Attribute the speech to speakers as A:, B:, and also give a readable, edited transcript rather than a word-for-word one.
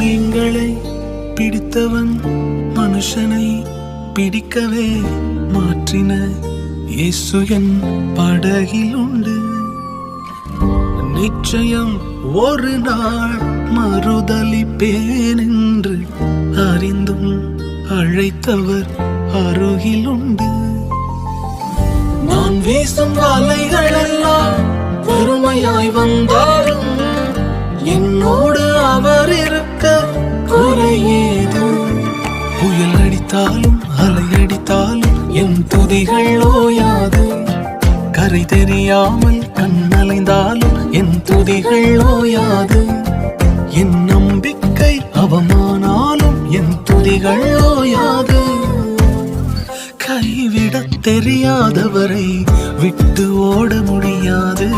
A: மீன்களை பிடித்தவன் மனுஷனை பிடிக்கவே மாற்றின இயேசு என் படகில் உண்டு. நிச்சயம் ஒரு நாள் மறுதலிப்பேன் என்று அறிந்தும் அழைத்தவர் அருகில் உண்டு. நான் வீசும் வலைகள் எல்லாம் வெறுமையாய் வந்தாலும் என்னோடு அவர் இருக்க குறையேது. புயல் அடித்தாலும் அலை அடித்தாலும் என் துதிகள் ஓயாது. கரை தெரியாமல் கண்ணலைந்தாலும் என் துதிகள் ஓயாது. என் நம்பிக்கை அவமானாலும் என் துதிகள் ஓயாது. கைவிடத் தெரியாதவரை விட்டு ஓட முடியாது.